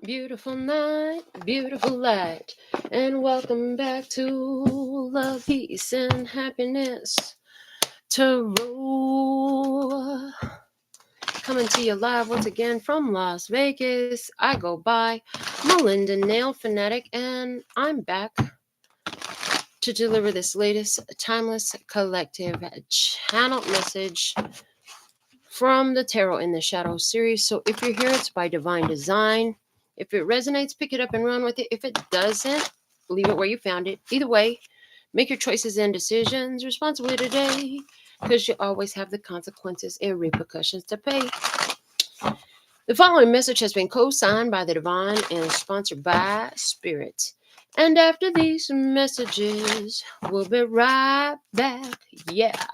Beautiful night, beautiful light, and welcome back to Love, Peace, and Happiness Tarot. Coming to you live once again from Las Vegas. I go by Melinda NailFanatic, and I'm back to deliver this latest timeless collective channel message from the Tarot in the Shadow series. So if you're here, it's by divine design. If it resonates, pick it up and run with it. If it doesn't, leave it where you found it. Either way, make your choices and decisions responsibly today, because you always have the consequences and repercussions to pay. The following message has been co-signed by the divine and sponsored by Spirit. And after these messages, we'll be right back. Yeah.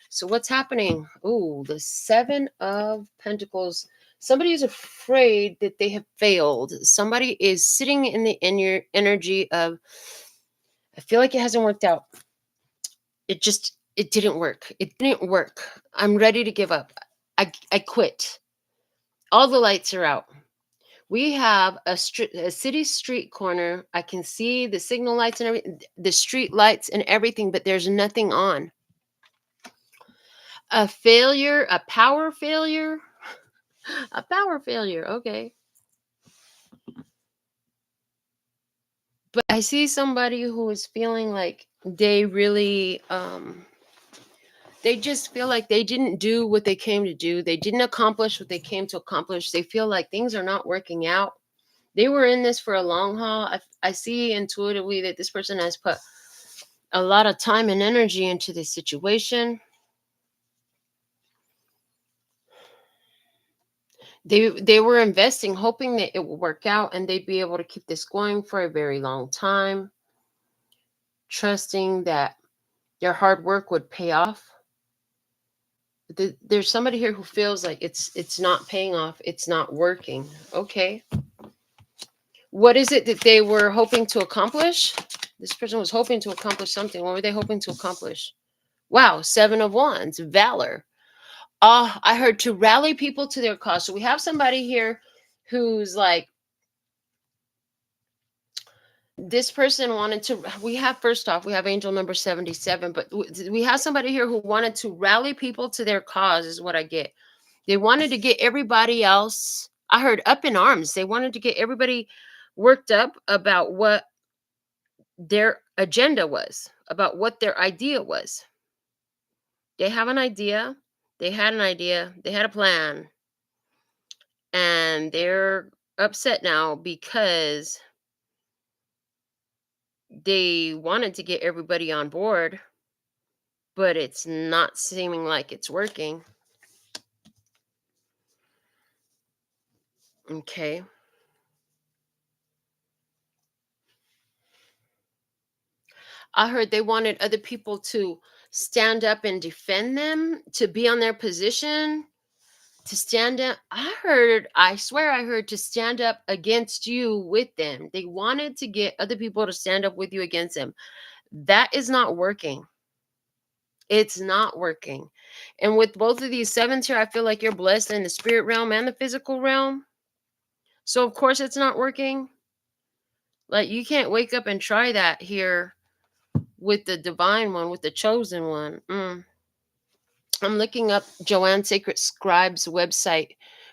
So what's happening? Oh, the Seven of Pentacles. Somebody is afraid that they have failed. Somebody is sitting in the energy of, I feel like it hasn't worked out. It didn't work. It didn't work. I'm ready to give up. I quit. All the lights are out. We have a city street corner. I can see the signal lights and everything, the street lights and everything, but there's nothing on. A failure, a power failure. A power failure, okay. But I see somebody who is feeling like they really, they just feel like they didn't do what they came to do. They didn't accomplish what they came to accomplish. They feel like things are not working out. They were in this for a long haul. I see intuitively that this person has put a lot of time and energy into this situation. They were investing, hoping that it will work out and they'd be able to keep this going for a very long time, trusting that their hard work would pay off. There's somebody here who feels like it's not paying off, it's not working. Okay, what is it that they were hoping to accomplish? This person was hoping to accomplish something. What were they hoping to accomplish? Wow, Seven of Wands, valor. I heard to rally people to their cause. So we have somebody here who's like, this person wanted to, we have, first off, we have angel number 77, but we have somebody here who wanted to rally people to their cause, is what I get. They wanted to get everybody else, I heard, up in arms. They wanted to get everybody worked up about what their agenda was, about what their idea was. They have an idea, they had an idea, they had a plan, and they're upset now because they wanted to get everybody on board, but it's not seeming like it's working. Okay. I heard they wanted other people to stand up and defend them, to be on their position, to stand up. I swear I heard to stand up against you with them. They wanted to get other people to stand up with you against them. That is not working. It's not working. And with both of these sevens here, I feel like you're blessed in the spirit realm and the physical realm. So of course it's not working. Like, you can't wake up and try that here with the divine one, with the chosen one. I'm looking up Joanne Sacred Scribe's website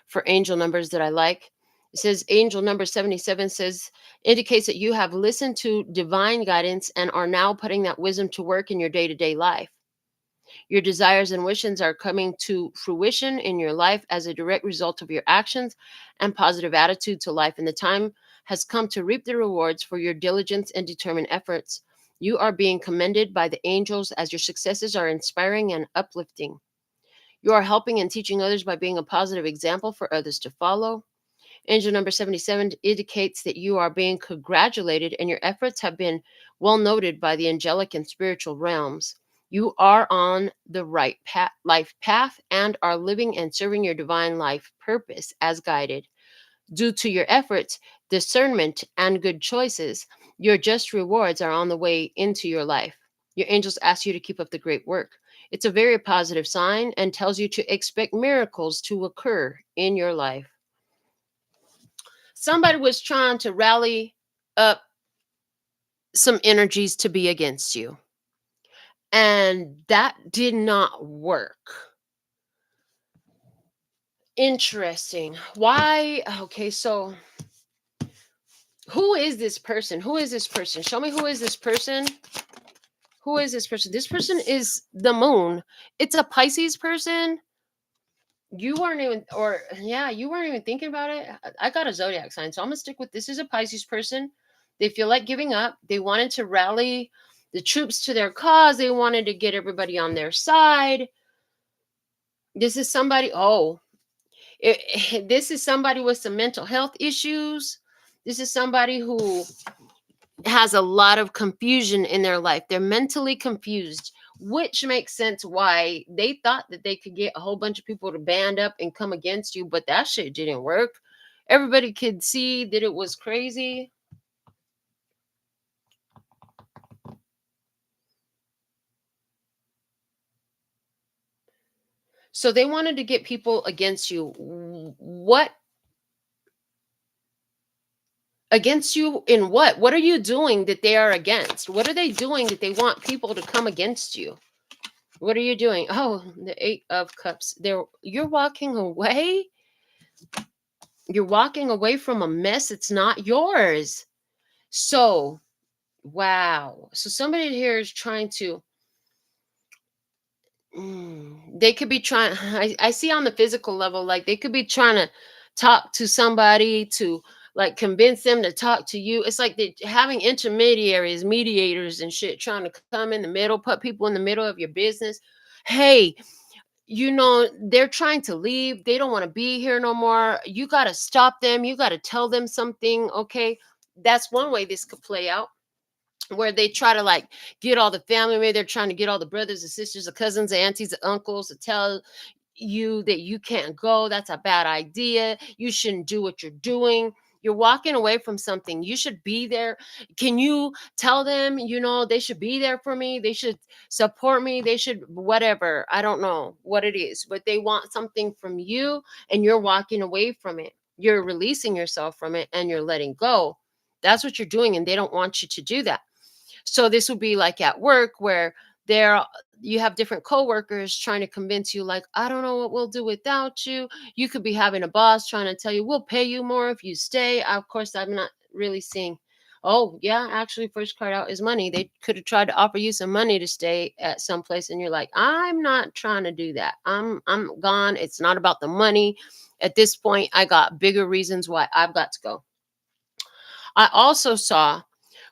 for angel numbers that I like. It says angel number 77 indicates that you have listened to divine guidance and are now putting that wisdom to work in your day-to-day life. Your desires and wishes are coming to fruition in your life as a direct result of your actions and positive attitude to life. And the time has come to reap the rewards for your diligence and determined efforts. You are being commended by the angels as your successes are inspiring and uplifting. You are helping and teaching others by being a positive example for others to follow. Angel number 77 indicates that you are being congratulated and your efforts have been well noted by the angelic and spiritual realms. You are on the right life path and are living and serving your divine life purpose as guided. Due to your efforts, discernment, and good choices, your just rewards are on the way into your life. Your angels ask you to keep up the great work. It's a very positive sign and tells you to expect miracles to occur in your life. Somebody was trying to rally up some energies to be against you, and that did not work. Interesting. Why? Okay, so who is this person? Who is this person? Show me, who is this person? Who is this person? This person is the moon. It's a Pisces person. You weren't even, or yeah, you weren't even thinking about it. I got a zodiac sign, so I'm gonna stick with this. Is a Pisces person. They feel like giving up. They wanted to rally the troops to their cause. They wanted to get everybody on their side. This is somebody. Oh, this is somebody with some mental health issues. This is somebody who has a lot of confusion in their life. They're mentally confused, which makes sense why they thought that they could get a whole bunch of people to band up and come against you, but that shit didn't work. Everybody could see that it was crazy. So they wanted to get people against you. What against you in what? What are you doing that they are against? What are they doing that they want people to come against you? What are you doing? Oh, the 8 of Cups. You're walking away. You're walking away from a mess. It's not yours. So, wow. So somebody here is trying to. They could be trying. I see on the physical level, like they could be trying to talk to somebody to like convince them to talk to you. It's like they're having intermediaries, mediators, and shit, trying to come in the middle, put people in the middle of your business. Hey, they're trying to leave. They don't want to be here no more. You got to stop them. You got to tell them something. Okay. That's one way this could play out, where they try to like get all the family. Maybe they're trying to get all the brothers and sisters, the cousins, the aunties, the uncles to tell you that you can't go. That's a bad idea. You shouldn't do what you're doing. You're walking away from something. You should be there. Can you tell them, they should be there for me? They should support me. They should, whatever. I don't know what it is, but they want something from you and you're walking away from it. You're releasing yourself from it and you're letting go. That's what you're doing. And they don't want you to do that. So this would be like at work where there you have different coworkers trying to convince you like, I don't know what we'll do without you. You could be having a boss trying to tell you we'll pay you more if you stay. Of course, I'm not really seeing. Oh, yeah, actually first card out is money. They could have tried to offer you some money to stay at some place and you're like, I'm not trying to do that. I'm gone. It's not about the money. At this point, I got bigger reasons why I've got to go. I also saw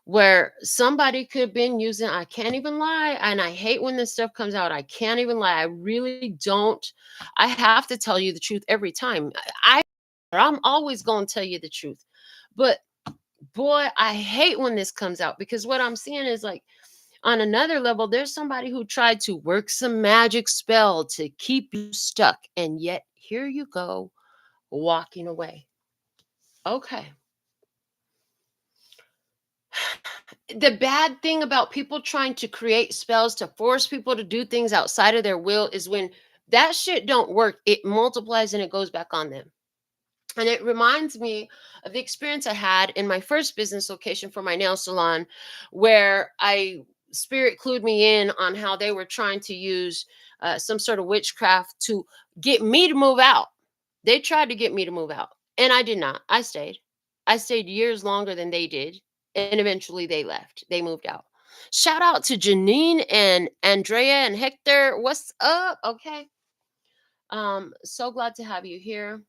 where somebody could have been using, I can't even lie, and I hate when this stuff comes out. I can't even lie. I really don't. I have to tell you the truth every time. I'm always going to tell you the truth. But boy, I hate when this comes out because what I'm seeing is like on another level, there's somebody who tried to work some magic spell to keep you stuck. And yet here you go walking away. Okay. The bad thing about people trying to create spells to force people to do things outside of their will is when that shit don't work, it multiplies and it goes back on them. And it reminds me of the experience I had in my first business location for my nail salon, where I spirit clued me in on how they were trying to use some sort of witchcraft to get me to move out. They tried to get me to move out, and I did not. I stayed. I stayed years longer than they did, and eventually they left. They moved out. Shout out to Janine and Andrea and Hector. What's up? Okay. So glad to have you here.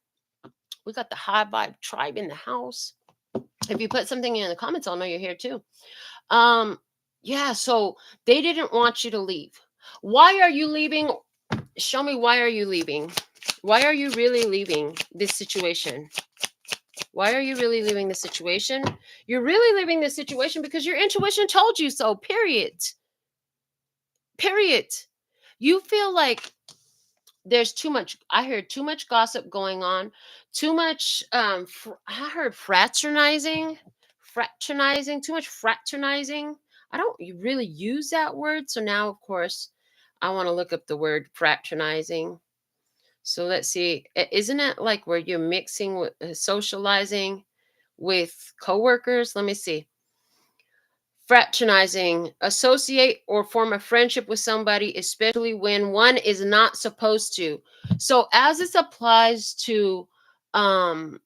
We got the high vibe tribe in the house. If you put something in the comments, I'll know you're here too. Um, yeah, so they didn't want you to leave. Why are you leaving? Show me, why are you leaving? Why are you really leaving this situation? Why are you really leaving the situation? You're really leaving this situation because your intuition told you so. Period. Period. You feel like there's too much. I heard too much gossip going on, too much I heard fraternizing, too much fraternizing. I don't really use that word, so now of course I want to look up the word fraternizing. So let's see. Isn't it like where you're mixing with socializing? with coworkers. Let me see. Fraternizing, associate or form a friendship with somebody, especially when one is not supposed to. So as this applies to um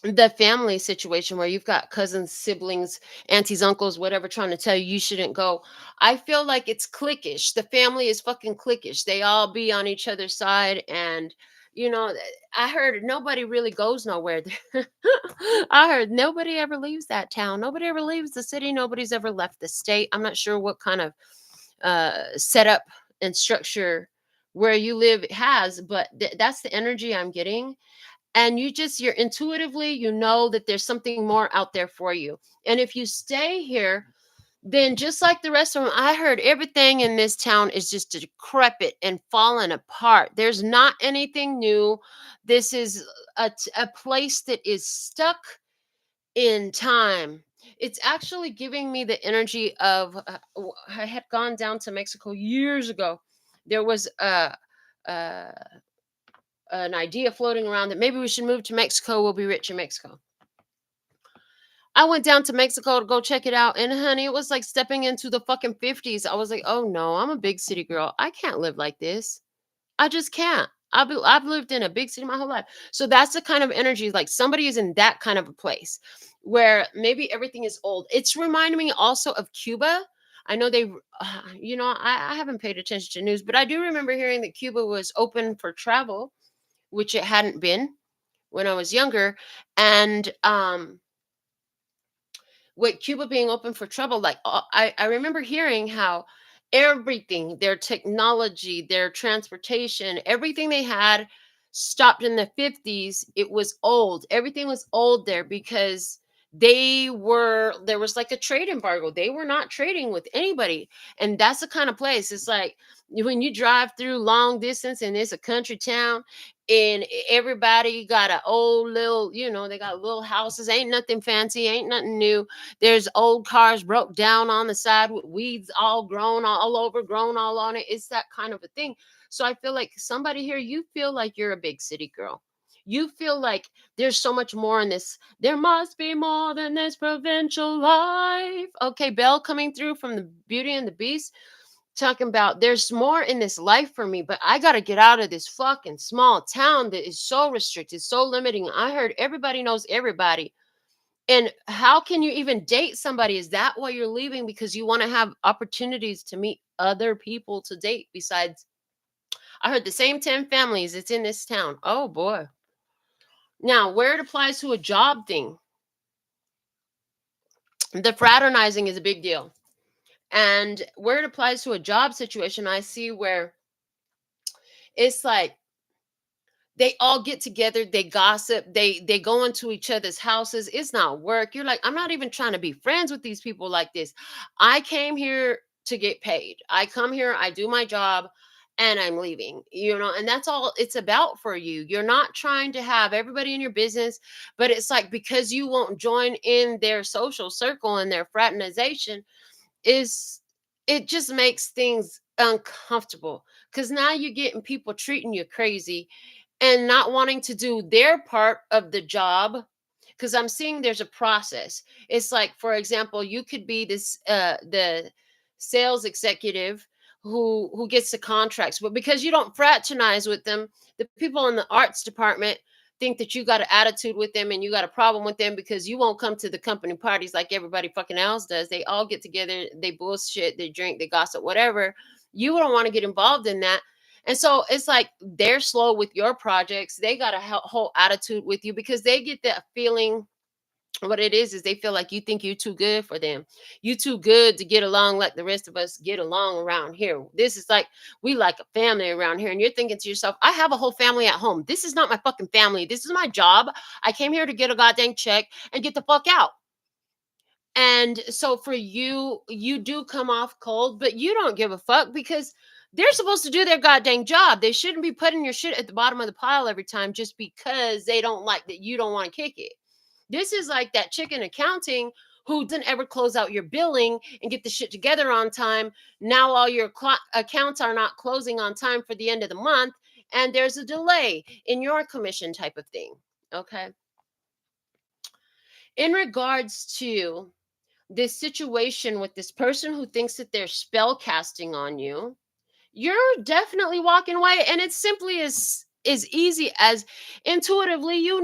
the family situation where you've got cousins, siblings, aunties, uncles, whatever, trying to tell you you shouldn't go. I feel like it's cliquish. The family is fucking cliquish. They all be on each other's side. And, I heard nobody really goes nowhere. I heard nobody ever leaves that town. Nobody ever leaves the city. Nobody's ever left the state. I'm not sure what kind of setup and structure where you live has, but that's the energy I'm getting. And you're intuitively, that there's something more out there for you. And if you stay here, then just like the rest of them, I heard everything in this town is just decrepit and falling apart. There's not anything new. This is a place that is stuck in time. It's actually giving me the energy of I had gone down to Mexico years ago. There was uh, an idea floating around that maybe we should move to Mexico. We'll be rich in Mexico. I went down to Mexico to go check it out. And honey, it was like stepping into the fucking 50s. I was like, oh no, I'm a big city girl. I can't live like this. I just can't. I've lived in a big city my whole life. So that's the kind of energy, like somebody is in that kind of a place where maybe everything is old. It's reminding me also of Cuba. I know I haven't paid attention to news, but I do remember hearing that Cuba was open for travel, which it hadn't been when I was younger. And with Cuba being open for trouble, like I remember hearing how everything, their technology, their transportation, everything they had stopped in the 50s. It was old. Everything was old there because there was like a trade embargo. They were not trading with anybody. And that's the kind of place. It's like when you drive through long distance and it's a country town and everybody got a old little, they got little houses, ain't nothing fancy, ain't nothing new. There's old cars broke down on the side with weeds all grown all over, grown all on it. It's that kind of a thing. So I feel like somebody here, you feel like you're a big city girl. You feel like there's so much more in this. There must be more than this provincial life. Okay, Belle coming through from the Beauty and the Beast, talking about there's more in this life for me, but I got to get out of this fucking small town that is so restricted, so limiting. I heard everybody knows everybody. And how can you even date somebody? Is that why you're leaving? Because you want to have opportunities to meet other people to date besides, I heard the same 10 families it's in this town. Oh boy. Now, where it applies to a job thing, the fraternizing is a big deal. And where it applies to a job situation, I see where it's like they all get together, they gossip, they go into each other's houses. It's not work. You're like, I'm not even trying to be friends with these people like this. I came here to get paid. I come here, I do my job, and I'm leaving. And that's all it's about for you. You're not trying to have everybody in your business, but it's like because you won't join in their social circle and their fraternization, is it just makes things uncomfortable because now you're getting people treating you crazy and not wanting to do their part of the job, because I'm seeing there's a process. It's like, for example, you could be the sales executive who gets the contracts, but because you don't fraternize with them, the people in the arts department think that you got an attitude with them and you got a problem with them because you won't come to the company parties like everybody fucking else does. They all get together, they bullshit, they drink, they gossip, whatever. You don't want to get involved in that. And so it's like they're slow with your projects. They got a whole attitude with you because they get that feeling. What it is they feel like you think you too good for them. You too good to get along like the rest of us get along around here. This is like we like a family around here. And you're thinking to yourself, I have a whole family at home. This is not my fucking family. This is my job. I came here to get a goddamn check and get the fuck out. And so for you, you do come off cold, but you don't give a fuck because they're supposed to do their goddamn job. They shouldn't be putting your shit at the bottom of the pile every time just because they don't like that you don't want to kick it. This is like that chick in accounting who didn't ever close out your billing and get the shit together on time. Now all your accounts are not closing on time for the end of the month, and there's a delay in your commission type of thing. Okay. In regards to this situation with this person who thinks that they're spell casting on you, you're definitely walking away, and it's simply as easy as intuitively you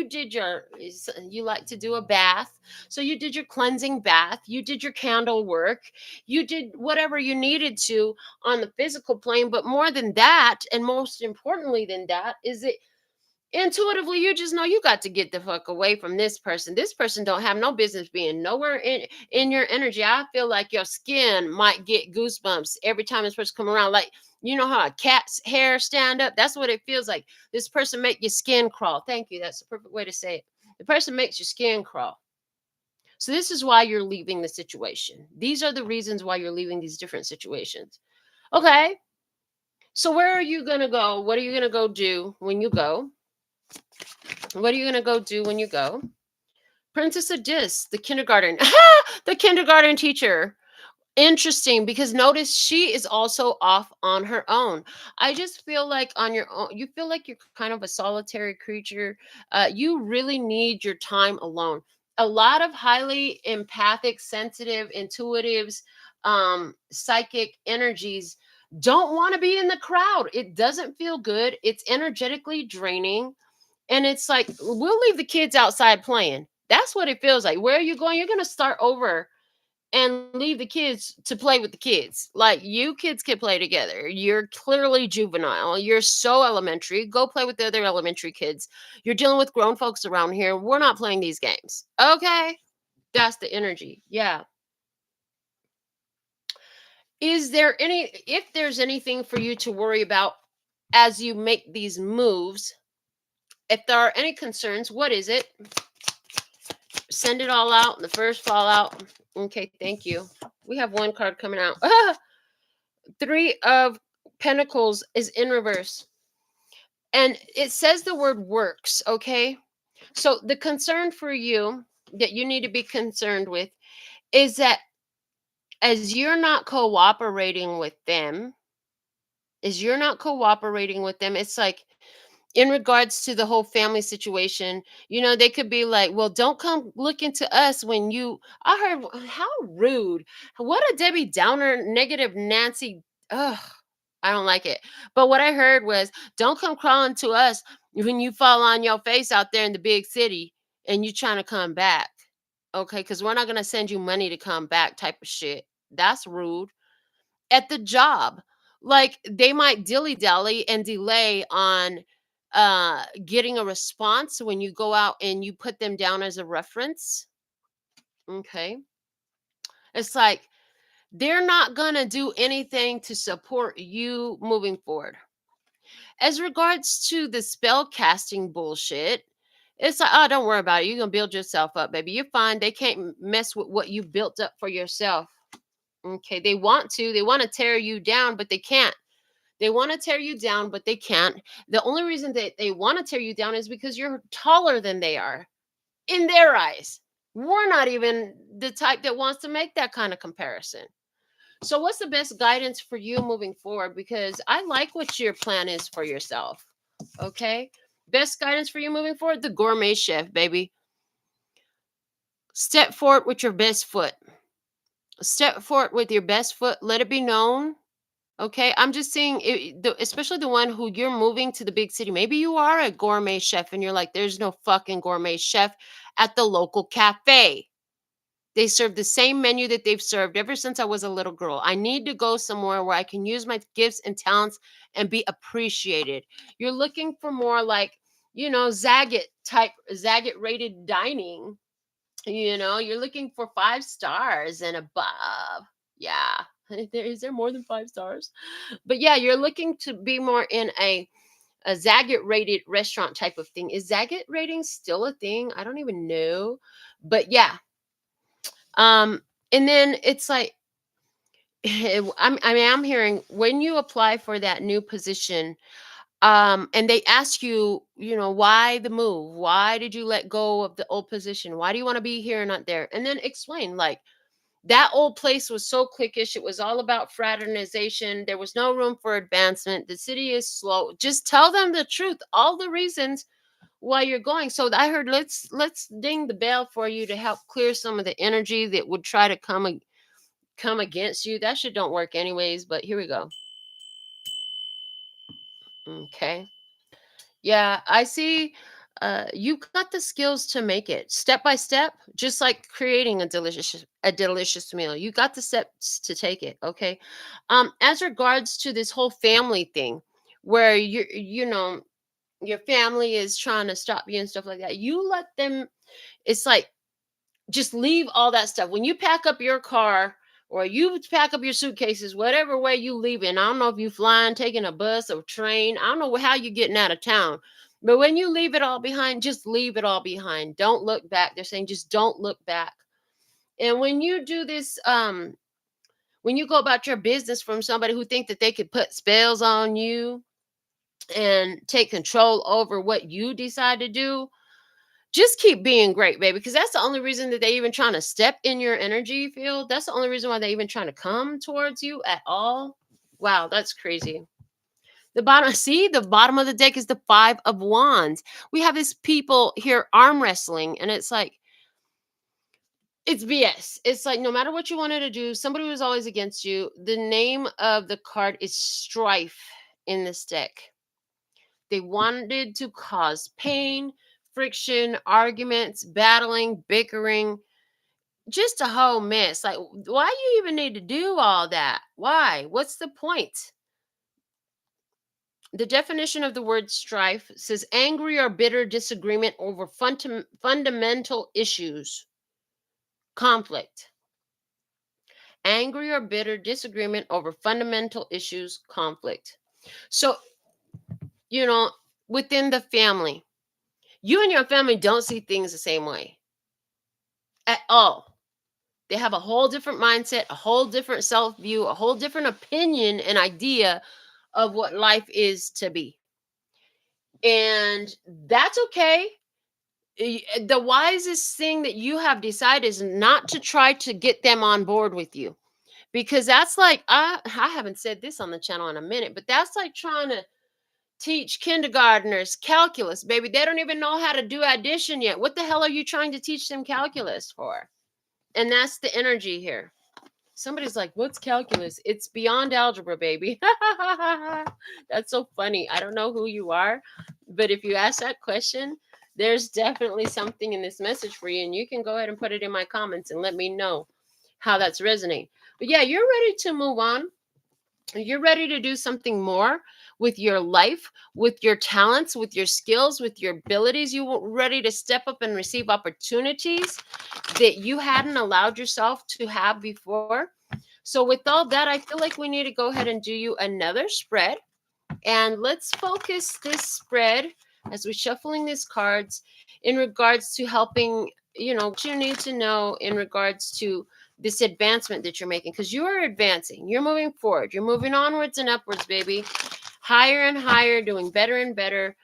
did you like to do a bath, so you did your cleansing bath, you did your candle work, you did whatever you needed to on the physical plane. But more than that, and most importantly than that, is it intuitively you just know you got to get the fuck away from this person don't have no business being nowhere in your energy. I feel like your skin might get goosebumps every time this person come around, like, you know how a cat's hair stand up? That's what it feels like. This person make your skin crawl. Thank you, that's the perfect way to say it. The person makes your skin crawl. So this is why you're leaving the situation. These are the reasons why you're leaving these different situations. Okay, so where are you gonna go? What are you gonna go do when you go? What are you going to go do when you go? Princess of Dis, the kindergarten. The kindergarten teacher. Interesting, because notice she is also off on her own. I just feel like on your own, you feel like you're kind of a solitary creature. You really need your time alone. A lot of highly empathic, sensitive, intuitives, psychic energies don't want to be in the crowd. It doesn't feel good. It's energetically draining. And it's like, we'll leave the kids outside playing. That's what it feels like. Where are you going? You're going to start over and leave the kids to play with the kids. Like, you kids can play together. You're clearly juvenile. You're so elementary. Go play with the other elementary kids. You're dealing with grown folks around here. We're not playing these games. Okay? That's the energy. Yeah. If there's anything for you to worry about as you make these moves, if there are any concerns, what is it? Send it all out. The first fallout. Okay, thank you. We have one card coming out. Three of Pentacles is in reverse. And it says the word works, okay? So the concern for you that you need to be concerned with is that as you're not cooperating with them, it's like, in regards to the whole family situation, they could be like, well, don't come look into us when you. I heard, how rude. What a Debbie Downer, negative Nancy. Ugh, I don't like it. But what I heard was, don't come crawling to us when you fall on your face out there in the big city and you trying to come back. Okay, because we're not going to send you money to come back, type of shit. That's rude. At the job, like, they might dilly dally and delay on getting a response when you go out and you put them down as a reference. Okay, it's like they're not gonna do anything to support you moving forward. As regards to the spell casting bullshit, it's like, oh, don't worry about it, you're gonna build yourself up, baby, you're fine. They can't mess with what you built up for yourself. Okay, they want to tear you down, but they can't. They want to tear you down, but they can't. The only reason that they want to tear you down is because you're taller than they are in their eyes. We're not even the type that wants to make that kind of comparison. So, what's the best guidance for you moving forward? Because I like what your plan is for yourself. Okay. Best guidance for you moving forward: the gourmet chef, baby. Step forward with your best foot. Step forward with your best foot. Let it be known. Okay, I'm just saying, especially the one who you're moving to the big city. Maybe you are a gourmet chef and you're like, there's no fucking gourmet chef at the local cafe. They serve the same menu that they've served ever since I was a little girl. I need to go somewhere where I can use my gifts and talents and be appreciated. You're looking for more like, Zagat rated dining. You're looking for 5 stars and above. Yeah. Is there more than 5 stars? But yeah, you're looking to be more in a Zagat rated restaurant type of thing. Is Zagat rating still a thing? I don't even know. But yeah. And then it's like, I'm hearing when you apply for that new position, and they ask you, why the move? Why did you let go of the old position? Why do you want to be here and not there? And then explain, like, that old place was so cliquish. It was all about fraternization. There was no room for advancement. The city is slow. Just tell them the truth. All the reasons while you're going. So I heard let's ding the bell for you to help clear some of the energy that would try to come against you. That shit don't work anyways, but here we go. Okay. Yeah, I see. You got the skills to make it step by step, just like creating a delicious meal. You got the steps to take it. Okay. As regards to this whole family thing, where your family is trying to stop you and stuff like that, you let them. It's like just leave all that stuff. When you pack up your car or you pack up your suitcases, whatever way you leave it, and I don't know if you flying, taking a bus or train, I don't know how you getting out of town. But when you leave it all behind, just leave it all behind. Don't look back. They're saying just don't look back. And when you do this, when you go about your business from somebody who think that they could put spells on you and take control over what you decide to do, just keep being great, baby, because that's the only reason that they even trying to step in your energy field. That's the only reason why they even trying to come towards you at all. Wow, that's crazy. The bottom, see, the bottom of the deck is the 5 of Wands. We have these people here arm wrestling, and it's like, it's BS. It's like no matter what you wanted to do, somebody was always against you. The name of the card is strife in this deck. They wanted to cause pain, friction, arguments, battling, bickering, just a whole mess. Like, why you even need to do all that? Why? What's the point? The definition of the word strife says angry or bitter disagreement over fundamental issues, conflict. Angry or bitter disagreement over fundamental issues, conflict. So, you know, within the family, you and your family don't see things the same way at all. They have a whole different mindset, a whole different self view, a whole different opinion and idea of what life is to be. And that's okay. The wisest thing that you have decided is not to try to get them on board with you, because that's like, I haven't said this on the channel in a minute, but that's like trying to teach kindergartners calculus, baby. They don't even know how to do addition yet. What the hell are you trying to teach them calculus for? And that's the energy here. Somebody's like, what's calculus? It's beyond algebra, baby. That's so funny. I don't know who you are, but if you ask that question, there's definitely something in this message for you. And you can go ahead and put it in my comments and let me know how that's resonating. But yeah, you're ready to move on. You're ready to do something more with your life, with your talents, with your skills, with your abilities. You're ready to step up and receive opportunities that you hadn't allowed yourself to have before. So, with all that, I feel like we need to go ahead and do you another spread. And let's focus this spread as we're shuffling these cards in regards to helping, what you need to know in regards to this advancement that you're making, because you are advancing, you're moving forward, you're moving onwards and upwards, baby, higher and higher, doing better and better,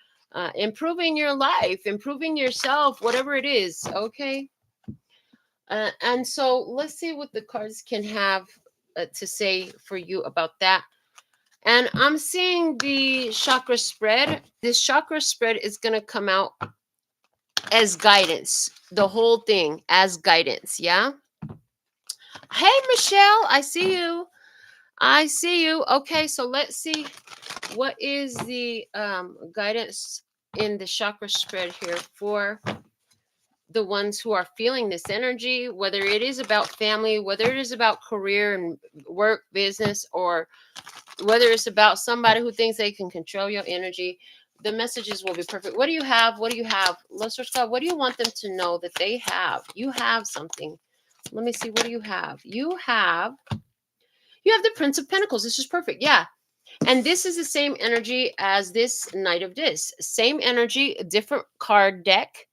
improving your life, improving yourself, whatever it is. Okay. And so let's see what the cards can have to say for you about that. And I'm seeing the chakra spread. This chakra spread is going to come out as guidance, the whole thing as guidance. Yeah. Hey, Michelle, I see you. I see you. Okay, so let's see what is the guidance in the chakra spread here for the ones who are feeling this energy, whether it is about family, whether it is about career and work, business, or whether it's about somebody who thinks they can control your energy. The messages will be perfect. What do you have? What do you have? Let's start. What do you want them to know that they have? You have something. Let me see. What do you have? You have the Prince of Pentacles. This is perfect. Yeah. And this is the same energy as this Knight of Discs. Same energy, a different card deck.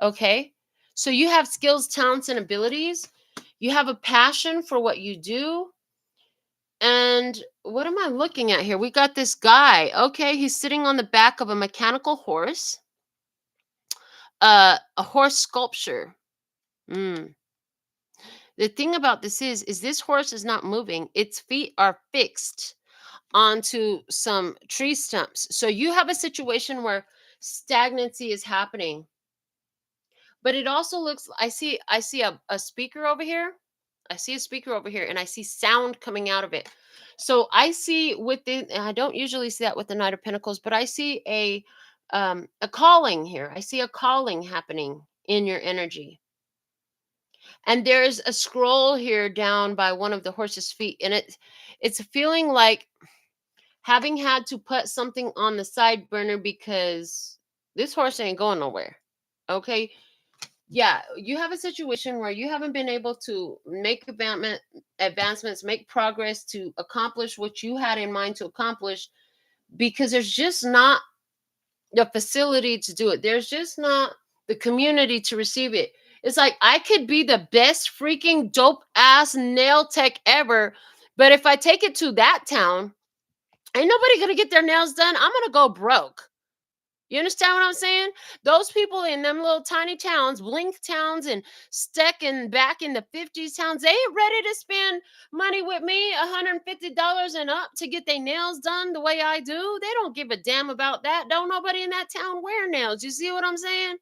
Okay. So you have skills, talents, and abilities. You have a passion for what you do. And what am I looking at here? We got this guy. Okay. He's sitting on the back of a mechanical horse, a horse sculpture. Mm. The thing about this is this horse is not moving. Its feet are fixed onto some tree stumps. So you have a situation where stagnancy is happening. But it also looks, I see a speaker over here. I see a speaker over here and I see sound coming out of it. So I see with the, and I don't usually see that with the Knight of Pentacles, but I see a calling here. I see a calling happening in your energy. And there's a scroll here down by one of the horse's feet, and it's feeling like having had to put something on the side burner because this horse ain't going nowhere. Okay, yeah, you have a situation where you haven't been able to make advancements, make progress to accomplish what you had in mind to accomplish because there's just not the facility to do it. There's just not the community to receive it. It's like I could be the best freaking dope ass nail tech ever, but if I take it to that town, ain't nobody gonna get their nails done. I'm gonna go broke. You understand what I'm saying? Those people in them little tiny towns, blink towns and stuck in back in the 50s towns, they ain't ready to spend money with me, $150 and up to get their nails done the way I do. They don't give a damn about that. Don't nobody in that town wear nails. You see what I'm saying?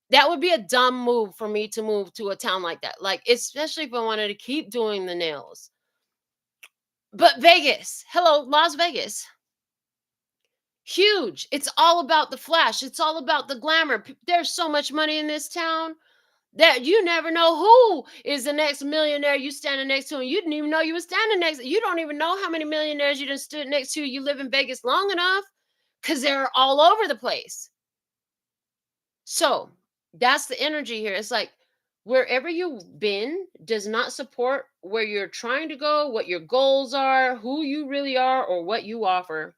That would be a dumb move for me to move to a town like that. Like, especially if I wanted to keep doing the nails. But Vegas, hello, Las Vegas. Huge. It's all about the flash. It's all about the glamour. There's so much money in this town that you never know who is the next millionaire you standing next to, and you didn't even know you were standing next. You don't even know how many millionaires you just stood next to. You live in Vegas long enough because they're all over the place. So that's the energy here. It's like wherever you've been does not support where you're trying to go, what your goals are, who you really are, or what you offer.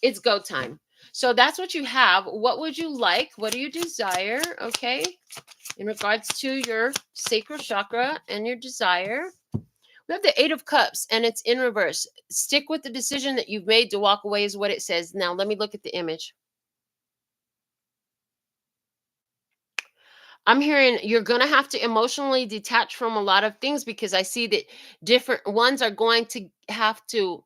It's go time. So that's what you have. What would you like? What do you desire? Okay. In regards to your sacral chakra and your desire, we have the Eight of Cups and it's in reverse. Stick with the decision that you've made to walk away, is what it says. Now, let me look at the image. I'm hearing you're going to have to emotionally detach from a lot of things because I see that different ones are going to have to,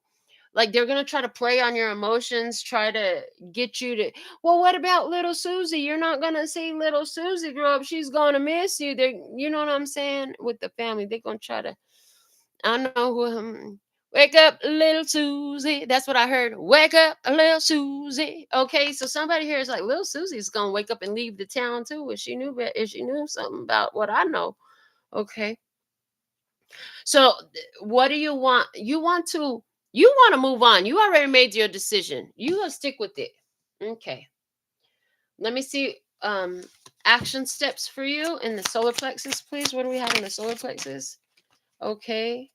like, they're gonna try to play on your emotions, try to get you to, well, what about little Susie? You're not gonna see little Susie grow up. She's gonna miss you. They, you know what I'm saying? With the family, they're gonna try to. I know who. Wake up, little Susie. That's what I heard. Wake up, little Susie. Okay, so somebody here is like, little Susie's gonna wake up and leave the town too if she knew. If she knew something about what I know. Okay. So, what do you want? You want to move on. You already made your decision. You gonna stick with it. Okay. Let me see action steps for you in the solar plexus, please. What do we have in the solar plexus? Okay.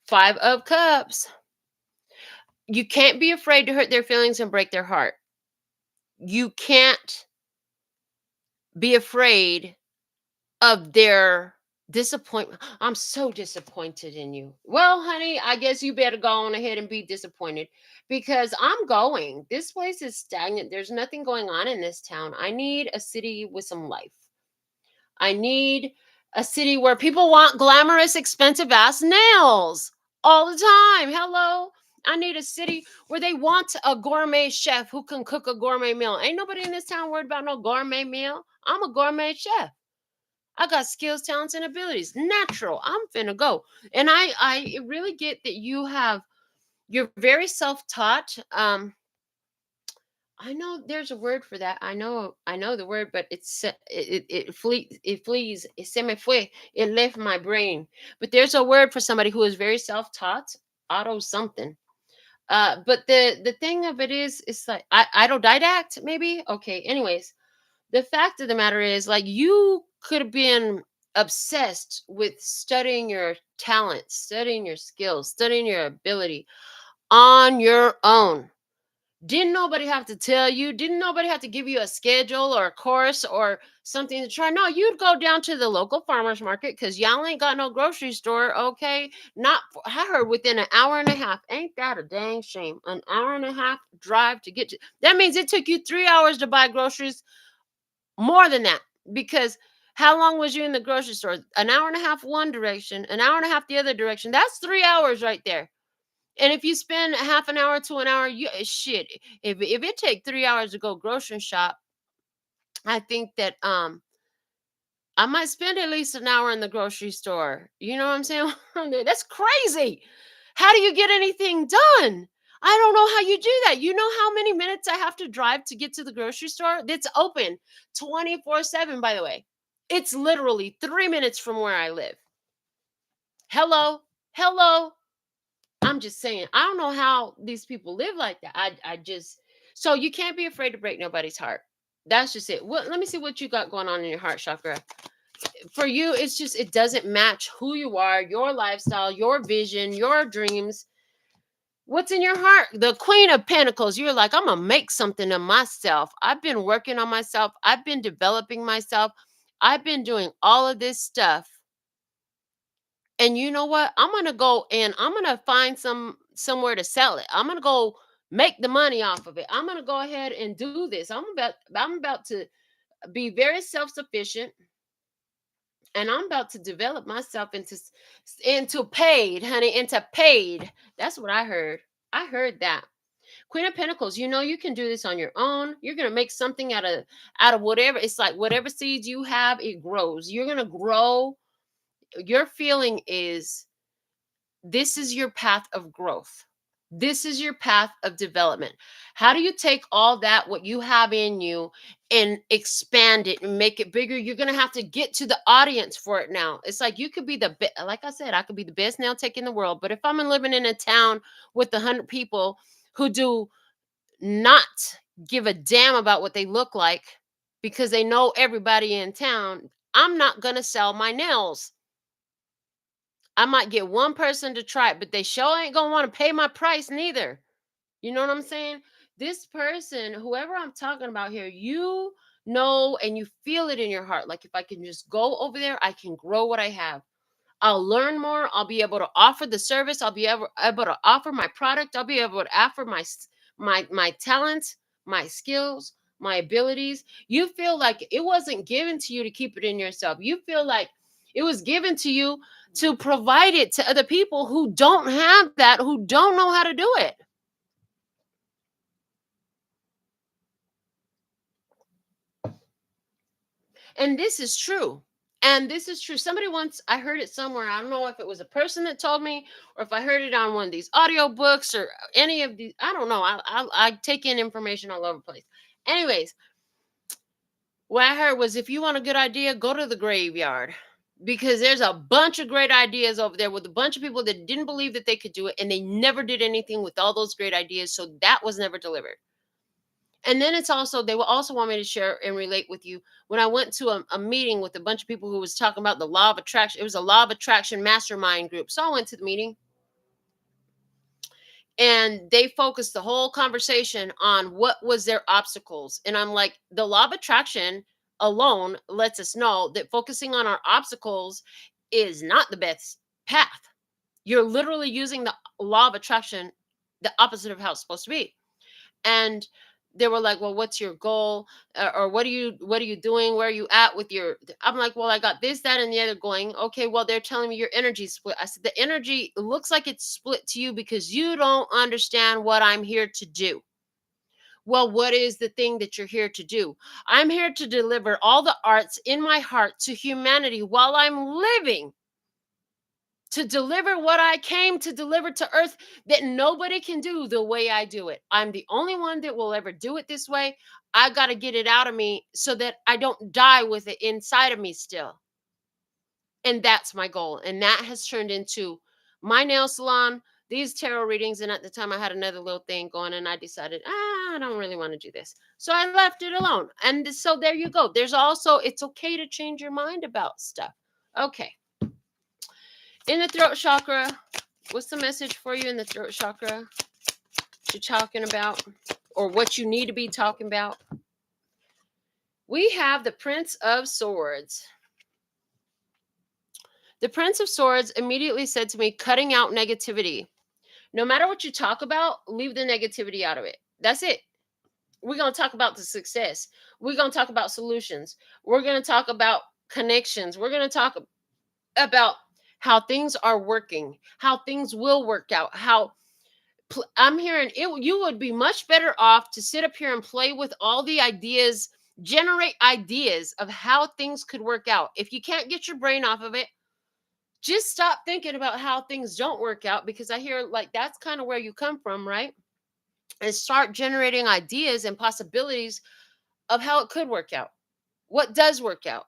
5 of Cups. You can't be afraid to hurt their feelings and break their heart. You can't be afraid of their disappointment. I'm so disappointed in you. Well, honey, I guess you better go on ahead and be disappointed because I'm going. This place is stagnant. There's nothing going on in this town. I need a city with some life. I need a city where people want glamorous, expensive ass nails all the time. Hello. I need a city where they want a gourmet chef who can cook a gourmet meal. Ain't nobody in this town worried about no gourmet meal. I'm a gourmet chef. I got skills, talents, and abilities. Natural. I'm finna go. And I really get that you're very self-taught. I know there's a word for that. I know the word, but it flees. It se me fue. It left my brain. But there's a word for somebody who is very self-taught. Auto something. But the thing of it is, it's like autodidact, maybe. Okay. Anyways, the fact of the matter is, like, you could have been obsessed with studying your talents, studying your skills, studying your ability on your own. Didn't nobody have to tell you? Didn't nobody have to give you a schedule or a course or something to try? No, you'd go down to the local farmers market because y'all ain't got no grocery store. Okay. I heard within an hour and a half. Ain't that a dang shame? An hour and a half drive to get to. That means it took you 3 hours to buy groceries. More than that, because how long was you in the grocery store? An hour and a half one direction, an hour and a half the other direction. That's 3 hours right there. And if you spend half an hour to an hour, you shit. If it take 3 hours to go grocery shop, I think that I might spend at least an hour in the grocery store. You know what I'm saying? That's crazy. How do you get anything done? I don't know how you do that. You know how many minutes I have to drive to get to the grocery store? That's open 24/7, by the way. It's literally 3 minutes from where I live. Hello? Hello? I'm just saying, I don't know how these people live like that. I just so you can't be afraid to break nobody's heart. That's just it. Let me see what you got going on in your heart chakra. For you, it's just it doesn't match who you are, your lifestyle, your vision, your dreams. What's in your heart? The Queen of Pentacles. You're like, I'm gonna make something of myself. I've been working on myself. I've been developing myself. I've been doing all of this stuff. And you know what? I'm gonna go and I'm gonna find somewhere to sell it. I'm gonna go make the money off of it. I'm gonna go ahead and do this. I'm about to be very self-sufficient, and I'm about to develop myself into paid, honey, into paid. That's what I heard. I heard that. Queen of Pentacles, you know you can do this on your own. You're gonna make something out of whatever. It's like whatever seeds you have, it grows. You're gonna grow. Your feeling is this is your path of growth. This is your path of development. How do you take all that, what you have in you, and expand it and make it bigger? You're going to have to get to the audience for it now. It's like you could be like I said, I could be the best nail tech in the world. But if I'm living in a town with 100 people who do not give a damn about what they look like because they know everybody in town, I'm not going to sell my nails. I might get one person to try it, but they sure ain't gonna want to pay my price neither. You know what I'm saying? This person, whoever I'm talking about here, you know and you feel it in your heart. Like if I can just go over there, I can grow what I have. I'll learn more. I'll be able to offer the service. I'll be able to offer my product. I'll be able to offer my talents, my skills, my abilities. You feel like it wasn't given to you to keep it in yourself. You feel like it was given to you to provide it to other people who don't have that, who don't know how to do it. And this is true. And this is true. Somebody once, I heard it somewhere. I don't know if it was a person that told me or if I heard it on one of these audio books or any of these. I don't know. I take in information all over the place. Anyways, what I heard was if you want a good idea, go to the graveyard because there's a bunch of great ideas over there with a bunch of people that didn't believe that they could do it and they never did anything with all those great ideas. So that was never delivered. And then it's also they will also want me to share and relate with you when I went to a meeting with a bunch of people who was talking about the law of attraction. It was a law of attraction mastermind group. So I went to the meeting and they focused the whole conversation on what was their obstacles. And I'm like, the law of attraction alone lets us know that focusing on our obstacles is not the best path. You're literally using the law of attraction the opposite of how it's supposed to be. And they were like, well, what's your goal, or what are you doing, where are you at with your, I'm like, well, I got this, that, and the other going. Okay, well, they're telling me your energy split. I said the energy looks like it's split to you because you don't understand what I'm here to do. Well, what is the thing that you're here to do? I'm here to deliver all the arts in my heart to humanity while I'm living, to deliver what I came to deliver to earth that nobody can do the way I do it. I'm the only one that will ever do it this way. I got to get it out of me so that I don't die with it inside of me still. And that's my goal. And that has turned into my nail salon, these tarot readings. And at the time, I had another little thing going, and I decided, I don't really want to do this. So I left it alone. And so there you go. There's also, it's okay to change your mind about stuff. Okay. In the throat chakra, what's the message for you in the throat chakra? What you're talking about, or what you need to be talking about? We have the Prince of Swords. The Prince of Swords immediately said to me, cutting out negativity. No matter what you talk about, leave the negativity out of it. That's it. We're going to talk about the success. We're going to talk about solutions. We're going to talk about connections. We're going to talk about how things are working, how things will work out, how I'm hearing it. You would be much better off to sit up here and play with all the ideas, generate ideas of how things could work out. If you can't get your brain off of it, just stop thinking about how things don't work out, because I hear like that's kind of where you come from, right? And start generating ideas and possibilities of how it could work out, what does work out.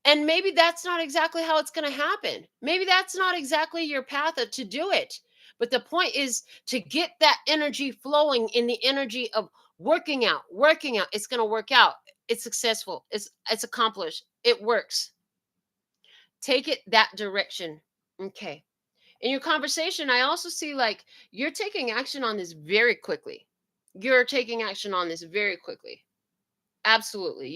And maybe that's not exactly how it's going to happen. Maybe that's not exactly your path to do it. But the point is to get that energy flowing in the energy of working out, working out. It's going to work out. It's successful. It's accomplished. It works. Take it that direction. Okay. In your conversation, I also see like you're taking action on this very quickly. You're taking action on this very quickly. Absolutely.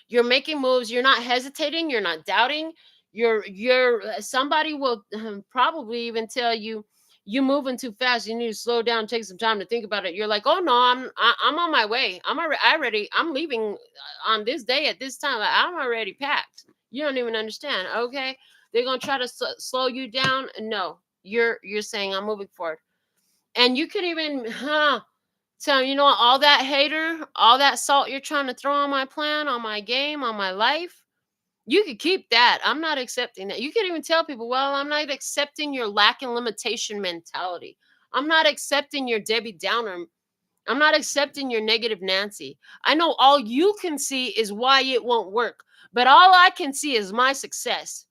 You're making moves. You're not hesitating, you're not doubting. You're somebody will probably even tell you you moving too fast. You need to slow down, take some time to think about it. You're like, "Oh no, I'm on my way. I'm leaving on this day at this time. Like, I'm already packed." You don't even understand. Okay? They're going to try to slow you down. No. You're saying I'm moving forward. And you could even so, you know, all that hater, all that salt you're trying to throw on my plan, on my game, on my life, you could keep that. I'm not accepting that. You can even tell people, well, I'm not accepting your lack and limitation mentality. I'm not accepting your Debbie Downer. I'm not accepting your negative Nancy. I know all you can see is why it won't work, but all I can see is my success.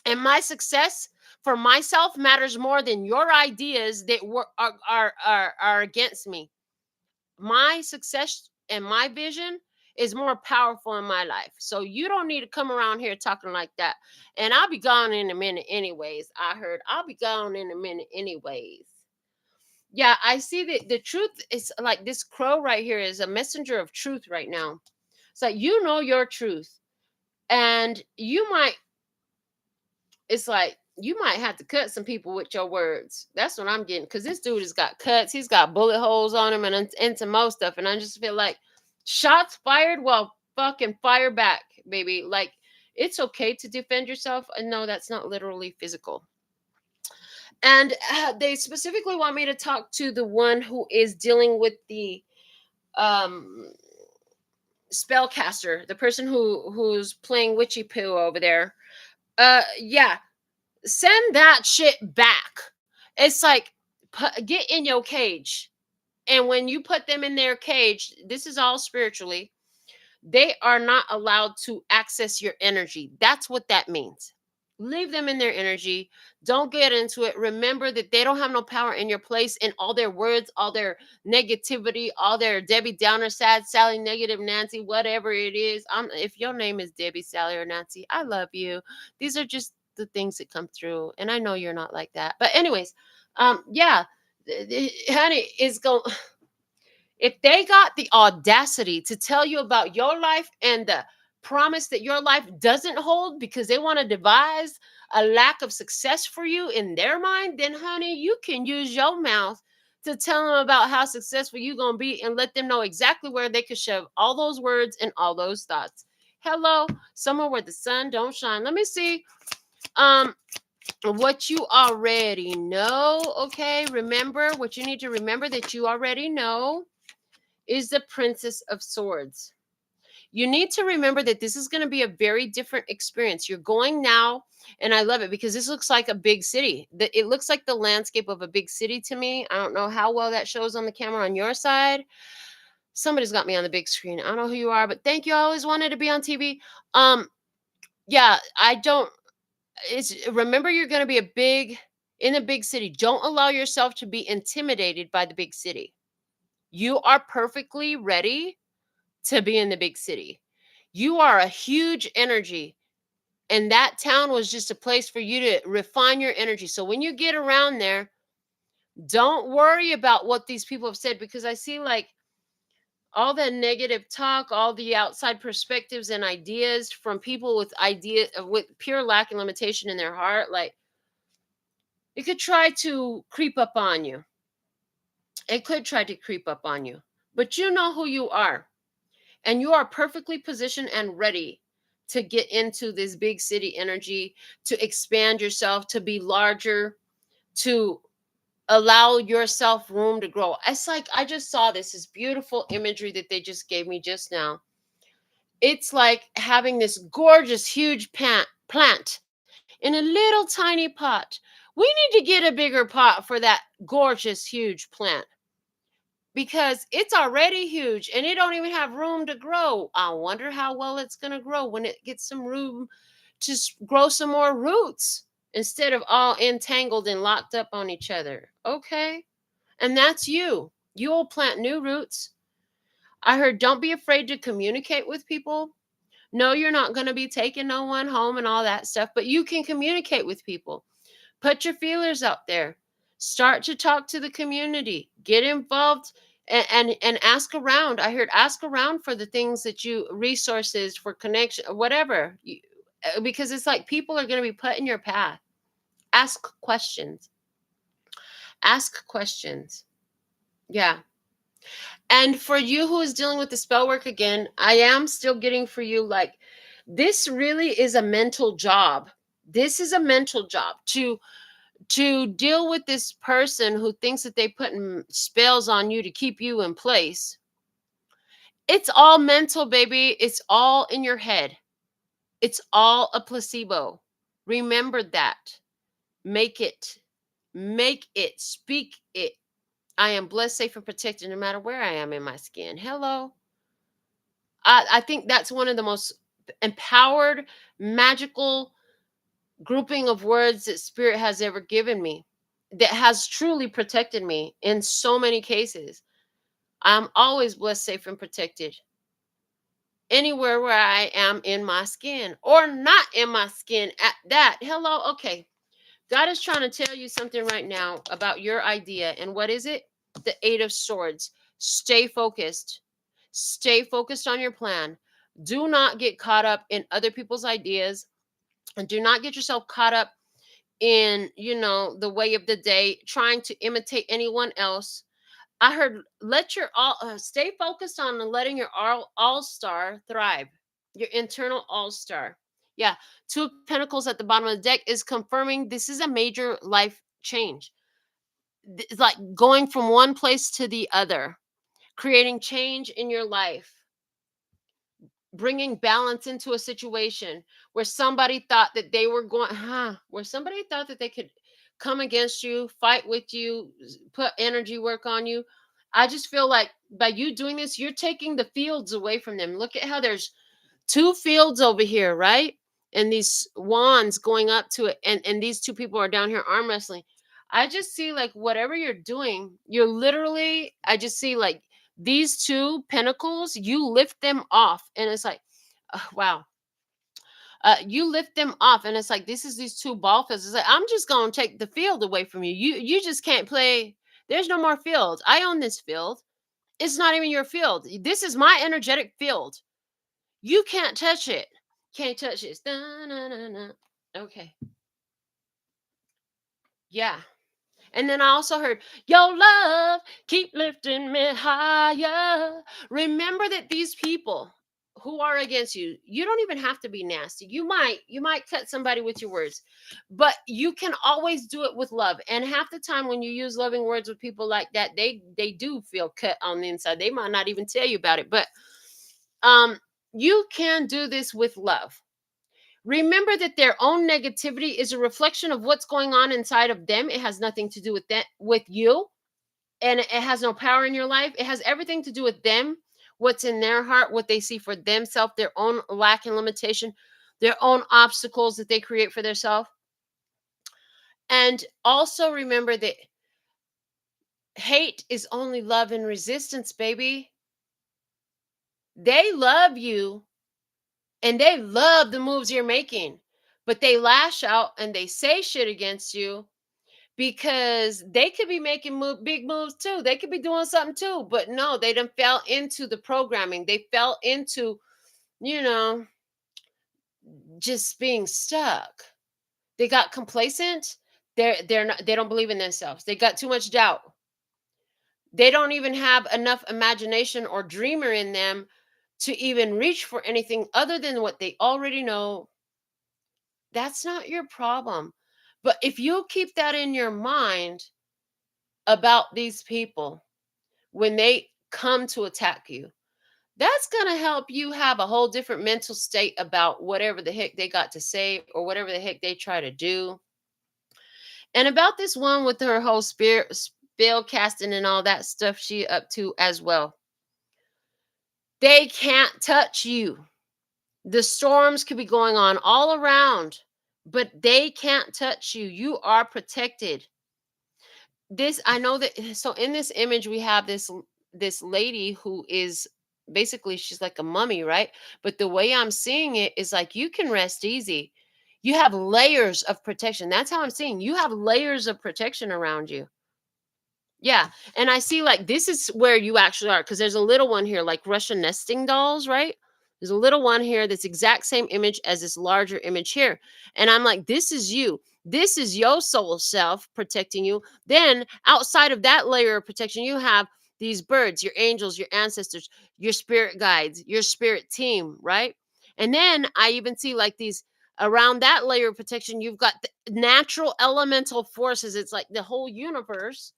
And my success for myself matters more than your ideas that are against me. My success and my vision is more powerful in my life. So you don't need to come around here talking like that. And I'll be gone in a minute anyways. I heard I'll be gone in a minute anyways. Yeah, I see that the truth is like this crow right here is a messenger of truth right now. It's like you know your truth. And you might it's like you might have to cut some people with your words. That's what I'm getting. Because this dude has got cuts. He's got bullet holes on him and some more stuff. And I just feel like shots fired, well, fucking fire back, baby. Like, it's okay to defend yourself. And no, that's not literally physical. And they specifically want me to talk to the one who is dealing with the um spellcaster, the person who's playing witchy poo over there. Yeah, send that shit back. It's like get in your cage. And when you put them in their cage, this is all spiritually, they are not allowed to access your energy. That's what that means. Leave them in their energy. Don't get into it. Remember that they don't have no power in your place, and all their words, all their negativity, all their Debbie Downer, sad Sally, negative Nancy, whatever it is. If your name is Debbie, Sally, or Nancy, I love you. These are just the things that come through, and I know you're not like that. But anyways, yeah, honey, is going. If they got the audacity to tell you about your life and the promise that your life doesn't hold because they want to devise a lack of success for you in their mind, then honey, you can use your mouth to tell them about how successful you're going to be and let them know exactly where they could shove all those words and all those thoughts. Hello, somewhere where the sun don't shine. Let me see what you already know. Okay, remember what you need to remember that you already know is the Princess of Swords. You need to remember that this is going to be a very different experience. You're going now, and I love it because this looks like a big city. It looks like the landscape of a big city to me. I don't know how well that shows on the camera on your side. Somebody's got me on the big screen. I don't know who you are, but thank you. I always wanted to be on TV. Yeah, I don't. It's remember you're going to be in a big city. Don't allow yourself to be intimidated by the big city. You are perfectly ready to be in the big city. You are a huge energy, and that town was just a place for you to refine your energy. So when you get around there, don't worry about what these people have said, because I see like all the negative talk, all the outside perspectives and ideas from people with pure lack and limitation in their heart. Like it could try to creep up on you. It could try to creep up on you, but you know who you are. And you are perfectly positioned and ready to get into this big city energy, to expand yourself, to be larger, to allow yourself room to grow. It's like I just saw this beautiful imagery that they just gave me just now. It's like having this gorgeous, huge plant in a little tiny pot. We need to get a bigger pot for that gorgeous, huge plant because it's already huge and it don't even have room to grow. I wonder how well it's going to grow when it gets some room to grow some more roots instead of all entangled and locked up on each other. Okay? And that's you. You will plant new roots. I heard don't be afraid to communicate with people. No, you're not going to be taking no one home and all that stuff, but you can communicate with people. Put your feelers out there. Start to talk to the community. Get involved and ask around. I heard ask around for the things that you resources for connection, whatever. Because it's like people are going to be put in your path. Ask questions. Ask questions. Yeah. And for you who is dealing with the spell work again, I am still getting for you like this really is a mental job. This is a mental job to deal with this person who thinks that they putting spells on you to keep you in place. It's all mental, baby. It's all in your head. It's all a placebo. Remember that. Make it. Make it. Speak it. I am blessed, safe, and protected no matter where I am in my skin. Hello. I think that's one of the most empowered, magical grouping of words that Spirit has ever given me that has truly protected me in so many cases. I'm always blessed, safe, and protected anywhere where I am in my skin or not in my skin at that. Hello. Okay. God is trying to tell you something right now about your idea. And what is it? The Eight of Swords. Stay focused. Stay focused on your plan. Do not get caught up in other people's ideas and do not get yourself caught up in, the way of the day, trying to imitate anyone else. I heard let your stay focused on letting your all-star thrive, your internal all-star. Yeah, Two of Pentacles at the bottom of the deck is confirming this is a major life change. It's like going from one place to the other, creating change in your life, bringing balance into a situation where somebody thought that they were going, where somebody thought that they could come against you, fight with you, put energy work on you. I just feel like by you doing this, you're taking the fields away from them. Look at how there's two fields over here, right? And these wands going up to it, and these two people are down here arm wrestling. I just see like whatever you're doing, you're literally, I just see like these two pentacles, you lift them off, and it's like, wow. You lift them off, and it's like this is these two ball fields. It's like I'm just gonna take the field away from you. You just can't play. There's no more field. I own this field. It's not even your field. This is my energetic field. You can't touch it. Can't touch this. Da-na-na-na. Okay. Yeah. And then I also heard, your love keep lifting me higher. Remember that these people who are against you, you don't even have to be nasty. You might cut somebody with your words, but you can always do it with love. And half the time when you use loving words with people like that, they do feel cut on the inside. They might not even tell you about it, but um you can do this with love. Remember that their own negativity is a reflection of what's going on inside of them. It has nothing to do with that, with you, and it has no power in your life. It has everything to do with them, what's in their heart, what they see for themselves, their own lack and limitation, their own obstacles that they create for themselves. And also remember that hate is only love and resistance, baby. They love you and they love the moves you're making, but they lash out and they say shit against you because they could be making big moves too. They could be doing something too, but no, they done fell into the programming. They fell into, you know, just being stuck. They got complacent. They're not. They don't believe in themselves. They got too much doubt. They don't even have enough imagination or dreamer in them to even reach for anything other than what they already know. That's not your problem. But if you keep that in your mind, about these people when they come to attack you, that's going to help you have a whole different mental state about whatever the heck they got to say or whatever the heck they try to do. And about this one with her whole spirit spell casting and all that stuff she up to as well. They can't touch you. The storms could be going on all around, but they can't touch you. You are protected. This, I know that. So in this image we have this lady who is basically, she's like a mummy, right? But the way I'm seeing it is like you can rest easy. You have layers of protection. That's how I'm seeing. You have layers of protection around you. Yeah. And I see like this is where you actually are, because there's a little one here, like Russian nesting dolls, right? There's a little one here that's exact same image as this larger image here. And I'm like, this is you. This is your soul self protecting you. Then outside of that layer of protection, you have these birds, your angels, your ancestors, your spirit guides, your spirit team, right? And then I even see like these around that layer of protection, you've got the natural elemental forces. It's like the whole universe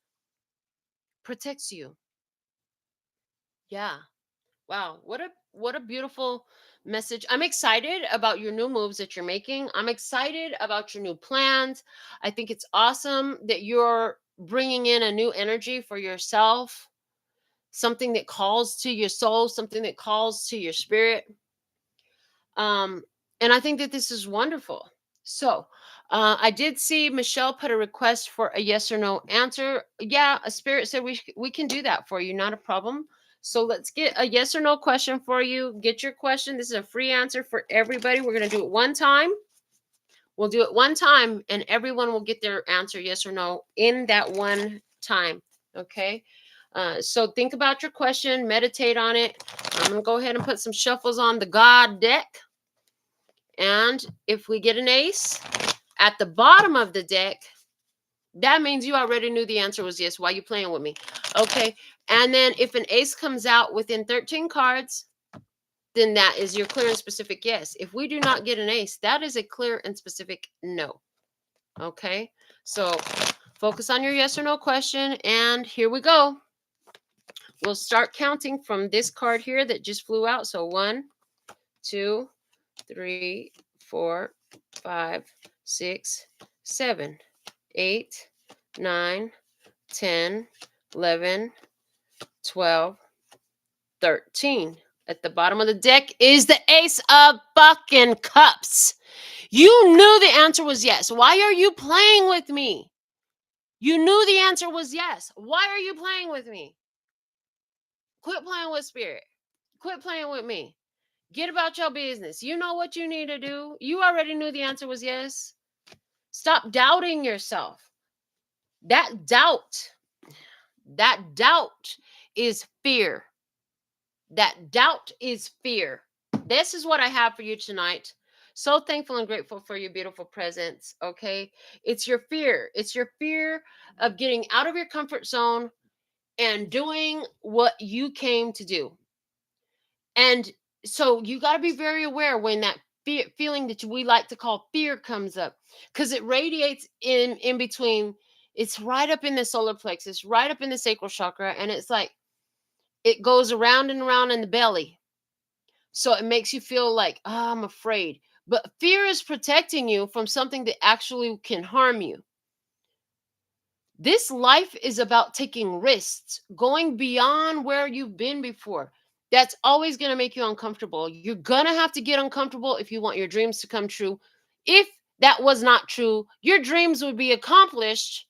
protects you. Yeah. Wow. What a beautiful message. I'm excited about your new moves that you're making. I'm excited about your new plans. I think it's awesome that you're bringing in a new energy for yourself, something that calls to your soul, something that calls to your spirit. Um and I think that this is wonderful. So, I did see Michelle put a request for a yes or no answer. Yeah, a spirit said we can do that for you, not a problem. So let's get a yes or no question for you. Get your question. This is a free answer for everybody. We're gonna do it one time. We'll do it one time, and everyone will get their answer, yes or no, in that one time. Okay. So think about your question, meditate on it. I'm gonna go ahead and put some shuffles on the God deck. And if we get an ace at the bottom of the deck, that means you already knew the answer was yes. Why are you playing with me? Okay. And then if an ace comes out within 13 cards, then that is your clear and specific yes. If we do not get an ace, that is a clear and specific no. Okay. So focus on your yes or no question. And here we go. We'll start counting from this card here that just flew out. So 1, 2, 3, 4, 5, 6, 7, 8, 9, 10, 11, 12, 13. At the bottom of the deck is the Ace of fucking Cups. You knew the answer was yes. Why are you playing with me? You knew the answer was yes. Why are you playing with me? Quit playing with spirit. Quit playing with me. Get about your business. You know what you need to do. You already knew the answer was yes. Stop doubting yourself. That doubt is fear. That doubt is fear. This is what I have for you tonight. So thankful and grateful for your beautiful presence. Okay. It's your fear. It's your fear of getting out of your comfort zone and doing what you came to do. And so you got to be very aware when that feeling that we like to call fear comes up, because it radiates in between. It's right up in the solar plexus, right up in the sacral chakra, and it's like it goes around and around in the belly. So it makes you feel like, oh, I'm afraid. But fear is protecting you from something that actually can harm you. This life is about taking risks, going beyond where you've been before. That's always going to make you uncomfortable. You're going to have to get uncomfortable if you want your dreams to come true. If that was not true, your dreams would be accomplished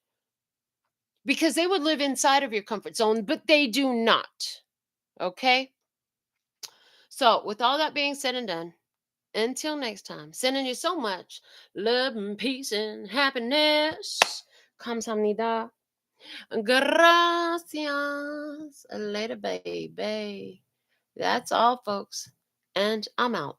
because they would live inside of your comfort zone, but they do not. Okay? So, with all that being said and done, until next time, sending you so much love and peace and happiness. Kamsahamnida. Gracias. Later, baby. That's all, folks. And I'm out.